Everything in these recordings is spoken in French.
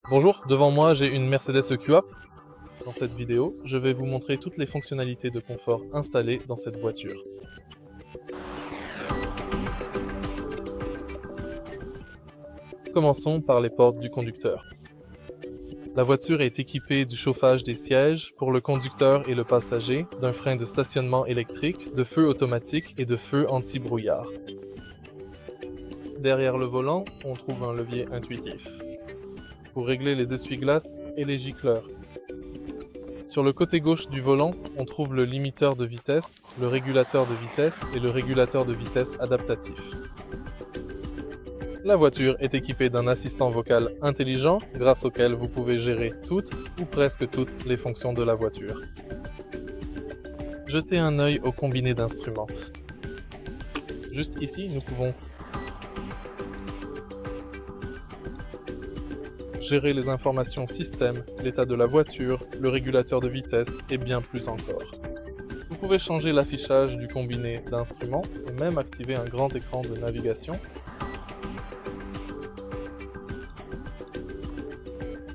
Bonjour, devant moi j'ai une Mercedes EQA. Dans cette vidéo, je vais vous montrer toutes les fonctionnalités de confort installées dans cette voiture. Commençons par les portes du conducteur. La voiture est équipée du chauffage des sièges pour le conducteur et le passager, d'un frein de stationnement électrique, de feu automatique et de feu anti-brouillard. Derrière le volant, on trouve un levier intuitif pour régler les essuie-glaces et les gicleurs. Sur le côté gauche du volant, on trouve le limiteur de vitesse, le régulateur de vitesse et le régulateur de vitesse adaptatif. La voiture est équipée d'un assistant vocal intelligent grâce auquel vous pouvez gérer toutes ou presque toutes les fonctions de la voiture. Jetez un œil au combiné d'instruments. Juste ici, nous pouvons gérer les informations système, l'état de la voiture, le régulateur de vitesse et bien plus encore. Vous pouvez changer l'affichage du combiné d'instruments et même activer un grand écran de navigation.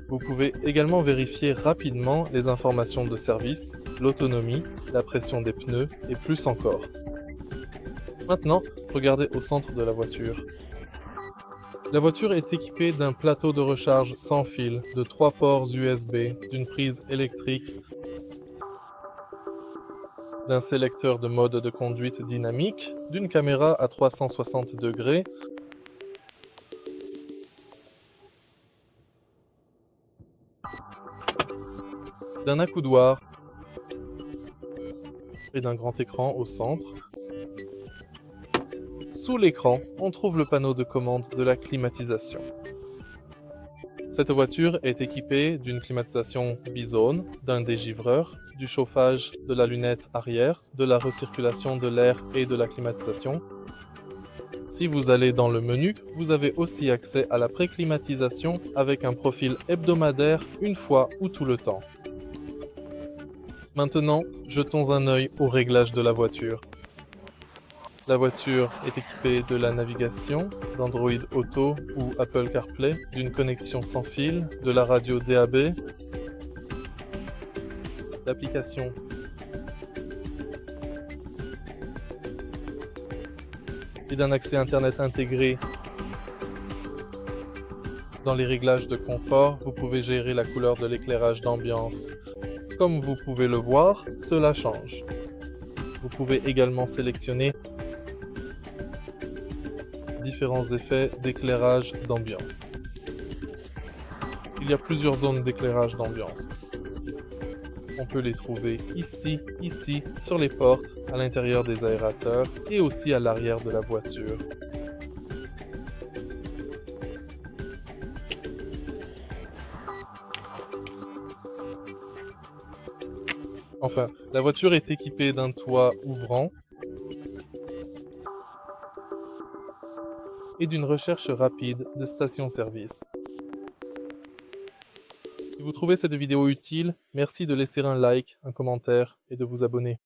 Vous pouvez également vérifier rapidement les informations de service, l'autonomie, la pression des pneus et plus encore. Maintenant, regardez au centre de la voiture. La voiture est équipée d'un plateau de recharge sans fil, de 3 ports USB, d'une prise électrique, d'un sélecteur de mode de conduite dynamique, d'une caméra à 360 degrés, d'un accoudoir et d'un grand écran au centre. Sous l'écran, on trouve le panneau de commande de la climatisation. Cette voiture est équipée d'une climatisation bizone, d'un dégivreur, du chauffage de la lunette arrière, de la recirculation de l'air et de la climatisation. Si vous allez dans le menu, vous avez aussi accès à la préclimatisation avec un profil hebdomadaire une fois ou tout le temps. Maintenant, jetons un œil au réglage de la voiture. La voiture est équipée de la navigation, d'Android Auto ou Apple CarPlay, d'une connexion sans fil, de la radio DAB, d'applications et d'un accès Internet intégré. Dans les réglages de confort, vous pouvez gérer la couleur de l'éclairage d'ambiance. Comme vous pouvez le voir, cela change. Vous pouvez également sélectionner différents effets d'éclairage d'ambiance. Il y a plusieurs zones d'éclairage d'ambiance. On peut les trouver ici, sur les portes, à l'intérieur des aérateurs et aussi à l'arrière de la voiture. Enfin, la voiture est équipée d'un toit ouvrant et d'une recherche rapide de station-service. Si vous trouvez cette vidéo utile, merci de laisser un like, un commentaire et de vous abonner.